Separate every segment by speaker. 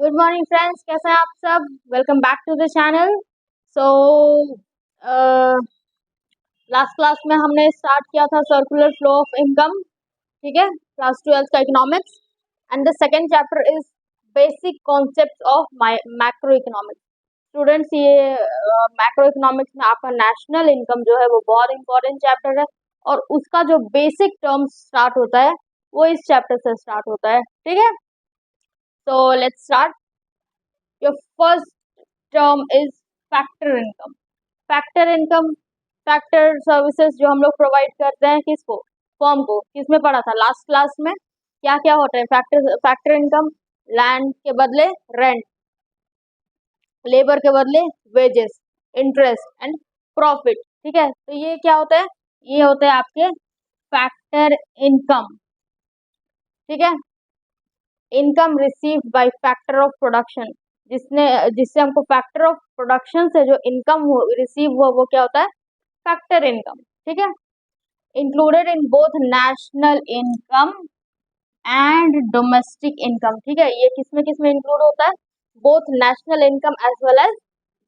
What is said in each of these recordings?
Speaker 1: Good morning friends, कैसे हैं आप सब। Welcome back to the channel. So last class में हमने स्टार्ट किया था सर्कुलर फ्लो ऑफ इनकम। ठीक है, क्लास 12 का economics and the second chapter is basic concepts of macro economics. Students, ये मैक्रो इकोनॉमिक्स में आपका नेशनल इनकम जो है वो बहुत इंपॉर्टेंट चैप्टर है और उसका जो बेसिक टर्म्स स्टार्ट होता है वो इस चैप्टर से स्टार्ट होता है। ठीक है, so let's start. Your first term is factor income. Factor income, factor services जो हम लोग प्रोवाइड करते हैं किसको, फर्म को। किसमें पढ़ा था लास्ट क्लास में, क्या क्या होता है फैक्टर फैक्टर इनकम। लैंड के बदले रेंट, लेबर के बदले वेजेस, इंटरेस्ट एंड प्रॉफिट। ठीक है, तो ये क्या होता है, ये होते हैं आपके फैक्टर इनकम। ठीक है, income received by factor of production, जिससे हमको फैक्टर ऑफ प्रोडक्शन से जो इनकम रिसीव हुआ वो क्या होता है, फैक्टर इनकम। ठीक है, included in both national income and domestic income. ठीक है, ये किसमें इंक्लूड होता है, both national income as well as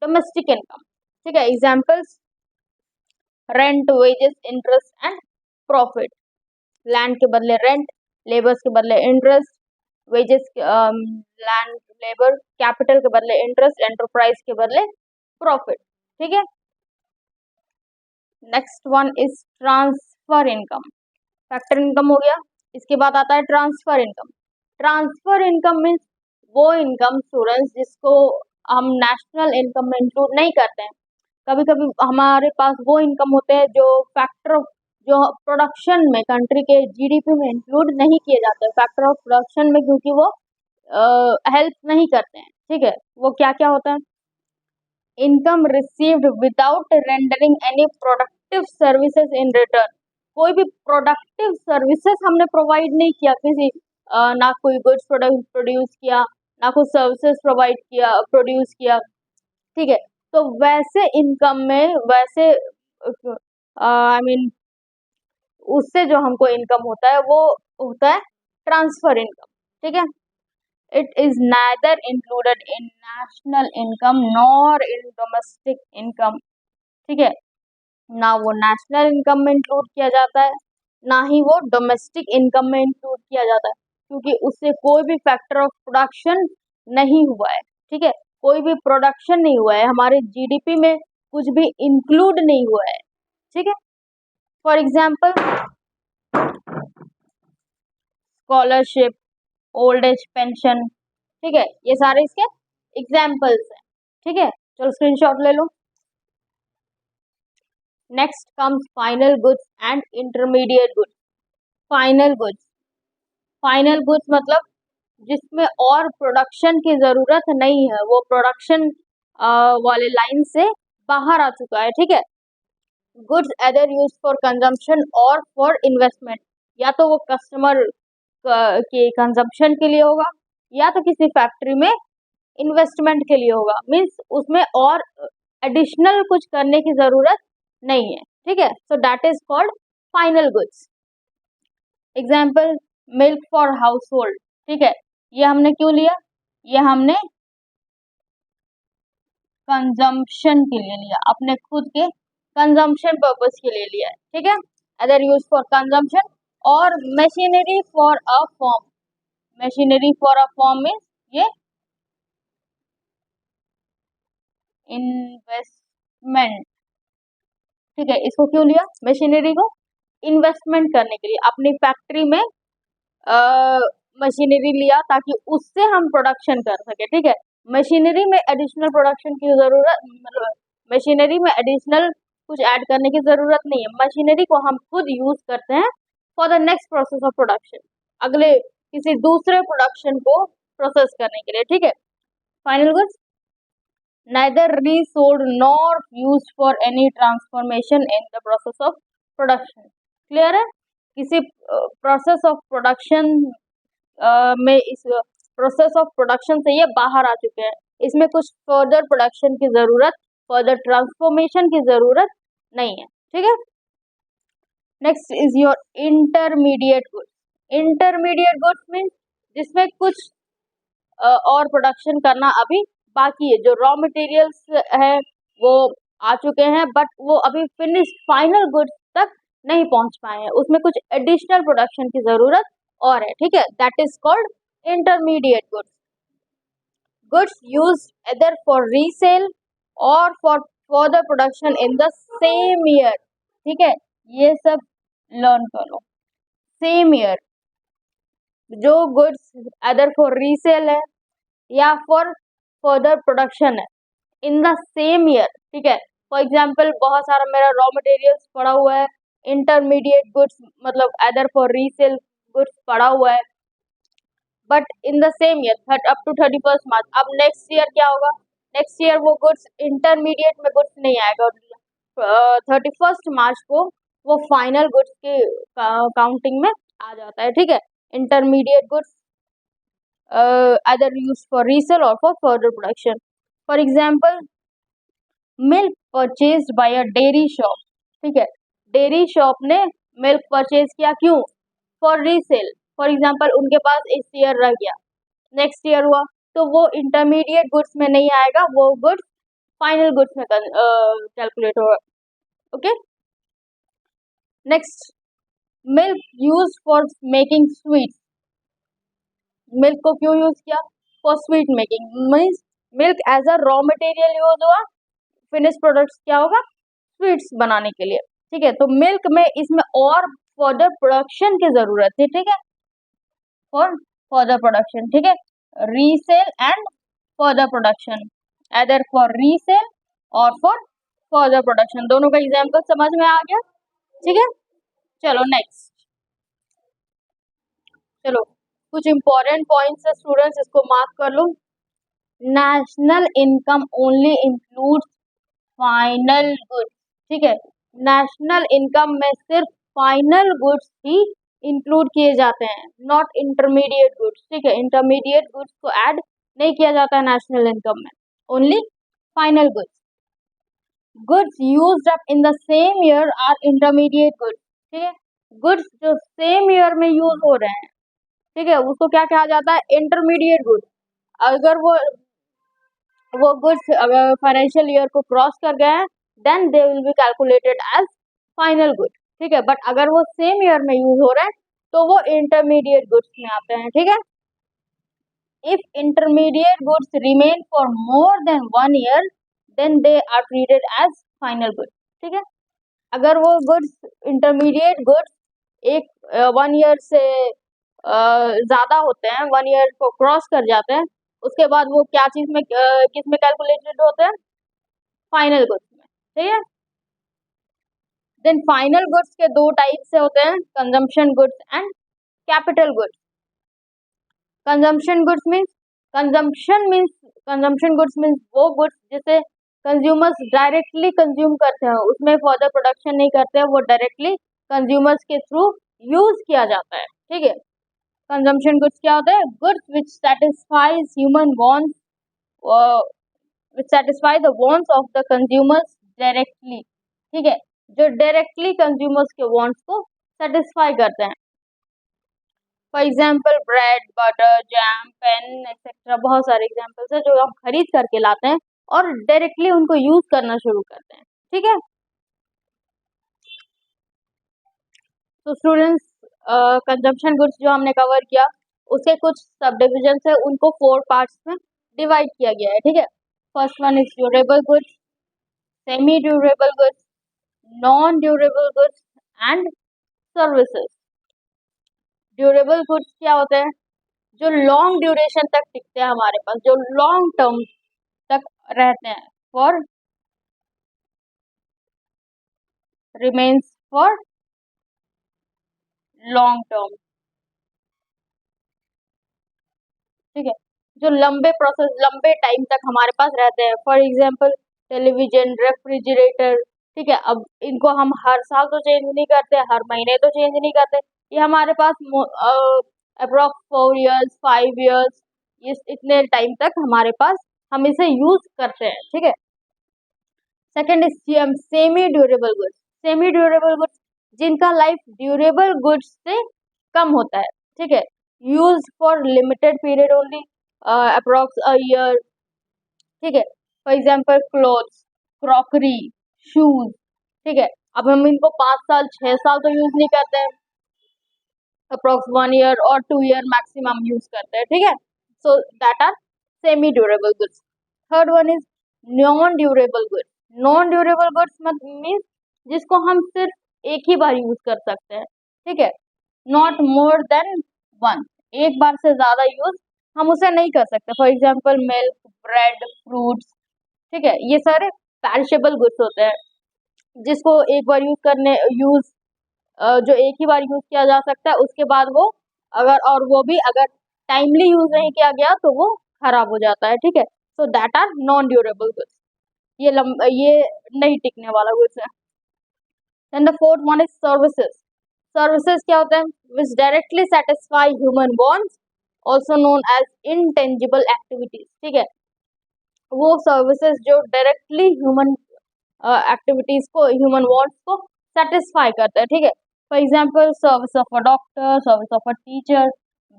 Speaker 1: domestic income. ठीक है, examples rent, wages, interest and profit. Land के बदले रेंट, लेबर्स के बदले interest, wages land labour, capital के बदले इंटरेस्ट, एंटरप्राइज के बदले प्रॉफिट। ठीक है, next one is transfer income. Factor income हो गया, इसके बाद आता है transfer income. Transfer income means वो इनकम स्टूडेंट्स जिसको हम नेशनल इनकम में इंक्लूड नहीं करते हैं। कभी कभी हमारे पास वो इनकम होते हैं जो फैक्टर जो प्रोडक्शन में कंट्री के जीडीपी में इंक्लूड नहीं किए जाते फैक्टर ऑफ प्रोडक्शन में, क्योंकि वो हेल्प नहीं करते हैं। ठीक है, वो क्या क्या होता है, income received without rendering any productive services in return. कोई भी प्रोडक्टिव सर्विसेज हमने प्रोवाइड नहीं किया, किसी ना कोई गुड्स प्रोडक्ट प्रोड्यूस किया, ना कोई सर्विसेज प्रोवाइड किया प्रोड्यूस किया। ठीक है, तो वैसे इनकम में वैसे आई मीन उससे जो हमको इनकम होता है वो होता है ट्रांसफर इनकम। ठीक है, it is neither included in national income nor in domestic income. ठीक है, ना वो नेशनल इनकम में इंक्लूड किया जाता है, ना ही वो डोमेस्टिक इनकम में इंक्लूड किया जाता है, क्योंकि उससे कोई भी फैक्टर ऑफ प्रोडक्शन नहीं हुआ है। ठीक है, कोई भी प्रोडक्शन नहीं हुआ है, हमारे जीडीपी में कुछ भी इंक्लूड नहीं हुआ है। ठीक है, for example scholarship, old age pension. ठीक है, ये सारे इसके एग्जाम्पल्स हैं। ठीक है, चलो स्क्रीनशॉट ले लो। Next comes final goods and intermediate goods. Final goods, final goods मतलब जिसमें और प्रोडक्शन की जरूरत नहीं है, वो प्रोडक्शन वाले लाइन से बाहर आ चुका है। ठीक है, goods either use for consumption और फॉर इन्वेस्टमेंट, या तो वो कस्टमर के कंजम्पशन के लिए होगा या तो किसी फैक्ट्री में इन्वेस्टमेंट के लिए होगा। मीन्स उसमें और एडिशनल कुछ करने की जरूरत नहीं है। ठीक है, so that is called final goods. Example milk for house hold. ठीक है, ये हमने क्यों लिया, ये हमने कंजम्पशन के लिए लिया, अपने खुद के कंजम्पशन पर्पस के लिए लिया है। ठीक है, अदर यूज फॉर कंजम्पशन और machinery for a form. Machinery for a form means ये इन्वेस्टमेंट। ठीक है, इसको क्यों लिया, मशीनरी को इन्वेस्टमेंट करने के लिए, अपनी फैक्ट्री में मशीनरी लिया ताकि उससे हम प्रोडक्शन कर सके। ठीक है, मशीनरी में एडिशनल प्रोडक्शन की जरूरत, मतलब मशीनरी में एडिशनल कुछ ऐड करने की जरूरत नहीं है। मशीनरी को हम खुद यूज करते हैं for the next process of production, अगले किसी दूसरे प्रोडक्शन को प्रोसेस करने के लिए। ठीक है, final goods neither resold nor used for any transformation in the process of production। Clear है, किसी प्रोसेस ऑफ प्रोडक्शन में इस प्रोसेस ऑफ प्रोडक्शन से ये बाहर आ चुके हैं, इसमें कुछ फर्दर प्रोडक्शन की जरूरत, फर्दर ट्रांसफॉर्मेशन की जरूरत नहीं है। ठीक है, next is your intermediate goods. Intermediate goods means जिसमें कुछ और प्रोडक्शन करना अभी बाकी है। जो रॉ मटेरियल्स है वो आ चुके हैं, बट वो अभी फिनिश्ड फाइनल गुड्स तक नहीं पहुंच पाए हैं, उसमें कुछ एडिशनल प्रोडक्शन की जरूरत और है, ठीक है। That is called intermediate goods. Goods used either for resale or for further production in the same year, ठीक है। ये सब लर्न करो। सेम ईयर, जो गुड्स अदर फॉर रीसेल है या फॉर फर्दर प्रोडक्शन है इन द सेम ईयर, ठीक है। फॉर एग्जाम्पल बहुत सारा मेरा रॉ मटेरियल्स पड़ा हुआ है, इंटरमीडिएट गुड्स मतलब अदर फॉर रीसेल गुड्स पड़ा हुआ है, but in the same year up to 31 March. अब नेक्स्ट ईयर क्या होगा, नेक्स्ट ईयर वो गुड्स इंटरमीडिएट में गुड्स नहीं आएगा, 31 मार्च को वो फाइनल गुड्स के काउंटिंग में आ जाता है, ठीक है। Intermediate goods either used for resale or for further production. For example, milk purchased by a dairy shop, ठीक है। डेयरी शॉप ने मिल्क परचेज किया, क्यों? For resale. फॉर एग्जाम्पल उनके पास इस ईयर रह गया, नेक्स्ट ईयर हुआ, तो वो इंटरमीडिएट गुड्स में नहीं आएगा, वो गुड्स फाइनल गुड्स में कैलकुलेट होगा, okay. Next, milk use for making sweets. Milk को क्यों यूज किया? For sweet making, means milk as a raw material use हुआ, फिनिश प्रोडक्ट्स क्या होगा? स्वीट्स बनाने के लिए, ठीक है। तो मिल्क में इसमें और फर्दर प्रोडक्शन की जरूरत है, ठीक है, फॉर फर्दर प्रोडक्शन, ठीक है। Resale and further production, either for resale और फॉर फर्दर प्रोडक्शन, दोनों का एग्जाम्पल समझ में आ गया, ठीक है। चलो नेक्स्ट, चलो कुछ इंपॉर्टेंट पॉइंट्स है स्टूडेंट्स, इसको मार्क कर लो। National income only includes final goods, ठीक है। नेशनल इनकम में सिर्फ फाइनल गुड्स ही इंक्लूड किए जाते हैं, नॉट इंटरमीडिएट गुड्स, ठीक है। इंटरमीडिएट गुड्स को ऐड नहीं किया जाता है नेशनल इनकम में, only final goods. Goods used up in the same year are intermediate goods, ठीक है। गुड्स जो सेम ईयर में यूज हो रहे हैं, ठीक है, उसको क्या कहा जाता है? Intermediate goods. अगर वो गुड्स अगर फाइनेंशियल ईयर को क्रॉस कर गए हैं, then they will be calculated as final good, ठीक है। बट अगर वो सेम ईयर में यूज हो रहे हैं तो वो इंटरमीडिएट गुड्स में आते हैं, ठीक है। If intermediate goods remain for more than 1 year, then they are treated as final good, ठीक है। अगर वो गुड्स इंटरमीडिएट गुड्स एक 1 ईयर से ज्यादा होते हैं, 1 ईयर को क्रॉस कर जाते हैं, उसके बाद वो क्या चीज में किस में कैलकुलेटेड होते हैं? फाइनल गुड्स में, ठीक है। देन फाइनल गुड्स के दो टाइप से होते हैं, consumption goods and capital goods. Consumption goods means consumption goods means वो गुड्स जिसे कंज्यूमर्स डायरेक्टली कंज्यूम करते हैं, उसमें फर्दर प्रोडक्शन नहीं करते हैं, वो डायरेक्टली कंज्यूमर्स के थ्रू यूज किया जाता है, ठीक है। कंजम्पशन गुड्स क्या होते हैं? Goods which satisfies human wants, which satisfy the wants of the consumers directly, ठीक है, जो डायरेक्टली कंज्यूमर्स के वांट्स को सेटिस्फाई करते हैं। For example bread, butter, jam, pen etcetera, बहुत सारे एग्जाम्पल्स है जो हम खरीद करके लाते हैं और डायरेक्टली उनको यूज करना शुरू करते हैं, ठीक है। तो स्टूडेंट्स, कंजम्पशन गुड्स जो हमने कवर किया, उसके कुछ सब डिविजन है, उनको 4 पार्ट्स में डिवाइड किया गया है, ठीक है। First one is durable goods, semi durable goods, non durable goods and services. Durable goods क्या होते हैं? जो लॉन्ग ड्यूरेशन तक टिकते हैं हमारे पास, जो लॉन्ग टर्म तक रहते हैं, for remains for long term, ठीक है। जो लंबे टाइम तक हमारे पास रहते हैं, फॉर एग्जाम्पल टेलीविजन, रेफ्रिजरेटर, ठीक है। अब इनको हम हर साल तो चेंज नहीं करते, हर महीने तो चेंज नहीं करते, ये हमारे पास अप्रोक्स 4 इयर्स 5 इयर्स, इस इतने टाइम तक हमारे पास हम इसे यूज करते हैं, ठीक है। Second is semi durable goods. Semi durable goods जिनका लाइफ ड्यूरेबल गुड्स से कम होता है, ठीक है, use for limited period only, approx a year, ठीक है। For example clothes, crockery, shoes, ठीक है। अब हम इनको 5 साल 6 साल तो यूज नहीं करते हैं, अप्रोक्स 1 ईयर और 2 ईयर मैक्सिमम यूज करते हैं, ठीक है। So that are semi durable goods. Third one is non durable goods. Non durable goods means जिसको हम सिर्फ एक ही बार यूज कर सकते हैं, ठीक है, नॉट मोर देन वन। एक बार से ज्यादा यूज हम उसे नहीं कर सकते। For example milk, bread, fruits, ठीक है, ये सारे पैरिशेबल गुड्स होते हैं जिसको एक बार यूज जो एक ही बार यूज किया जा सकता है, उसके बाद वो वो भी अगर टाइमली यूज नहीं किया गया तो वो खराब हो जाता है, ठीक है। So that are non durable goods. ये नहीं टिकने वाला गुड्स है। Then the fourth one is services. Services क्या होता है? Which directly satisfy human wants, also known as intangible activities, ठीक है। वो सर्विसेज जो डायरेक्टली ह्यूमन एक्टिविटीज को, ह्यूमन वांट्स को सेटिस्फाई करते हैं, ठीक है। For example service of a doctor, service of a teacher,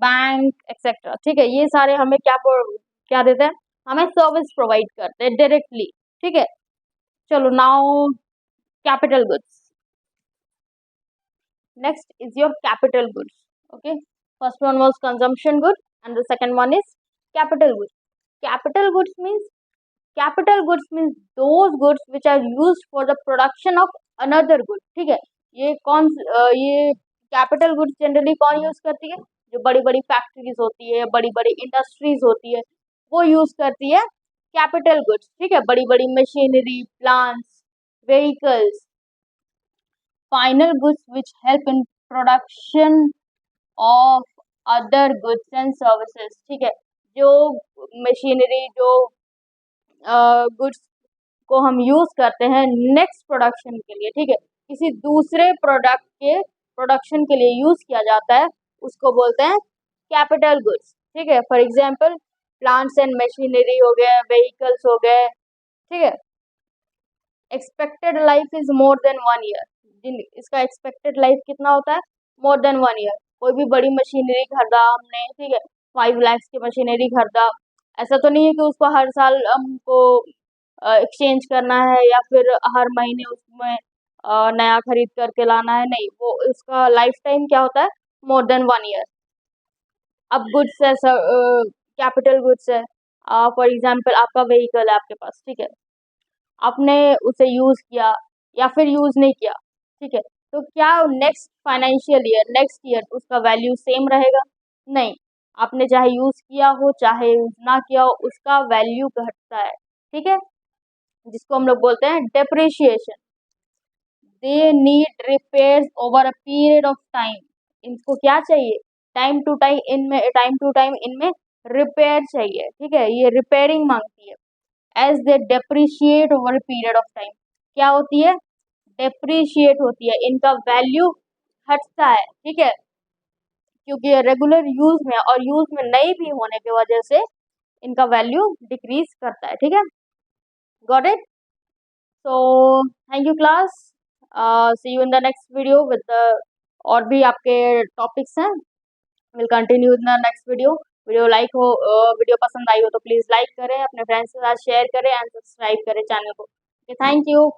Speaker 1: bank etcetera, ठीक है। ये सारे हमें क्या देते हैं? हमें सर्विस प्रोवाइड करते हैं डायरेक्टली, ठीक है। चलो now capital goods. Next is your capital goods, okay. First one was consumption good and the second one is capital goods. Capital goods means Capital goods means those goods which are used for the production of another good, ठीक है। ये capital goods generally कौन use करती है? जो बड़ी बड़ी factories होती है, बड़ी बड़ी इंडस्ट्रीज होती है, वो यूज करती है कैपिटल गुड्स, ठीक है। बड़ी बड़ी machinery, plants, vehicles, final goods which help in production of other goods and services, ठीक है। जो मशीनरी, जो गुड्स को हम यूज करते हैं नेक्स्ट प्रोडक्शन के लिए, ठीक है, किसी दूसरे प्रोडक्ट के प्रोडक्शन के लिए यूज किया जाता है, उसको बोलते हैं कैपिटल गुड्स, ठीक है। For example plants and machinery हो गए, व्हीकल्स हो गए, ठीक है। Expected life is more than 1 year. इसका एक्सपेक्टेड लाइफ कितना होता है? मोर देन 1 ईयर। कोई भी बड़ी मशीनरी खरीदा हमने, ठीक है, 5 लाख की मशीनरी खरीदा, ऐसा तो नहीं है कि उसको हर साल हमको एक्सचेंज करना है या फिर हर महीने उसमें नया खरीद करके लाना है, नहीं, वो उसका लाइफ टाइम क्या होता है? मोर देन 1 ईयर। अब गुड्स है, कैपिटल गुड्स है, फॉर एग्जाम्पल आपका व्हीकल है आपके पास, ठीक है, आपने उसे यूज किया या फिर यूज नहीं किया, ठीक है, तो क्या next financial year, next year उसका वैल्यू सेम रहेगा? नहीं, आपने चाहे यूज किया हो चाहे यूज ना किया हो, उसका वैल्यू घटता है, ठीक है, जिसको हम लोग बोलते हैं depreciation. They need repairs over a period of time. इनको क्या चाहिए? टाइम टू टाइम इनमें रिपेयर चाहिए, ठीक है, ये रिपेयरिंग मांगती है। As they depreciate over period of time, क्या होती है? डेप्रिशिएट होती है, इनका वैल्यू घटता है, ठीक है, क्योंकि ये रेगुलर यूज में और यूज में नहीं भी होने की वजह से इनका वैल्यू डिक्रीज करता है, ठीक है। Got it? So thank you class, see you in the next video with और भी आपके टॉपिक्स हैं, will continue in the next video. Video पसंद आई हो तो प्लीज लाइक करें, अपने फ्रेंड्स के साथ शेयर करें एंड सब्सक्राइब करें चैनल को। Thank you.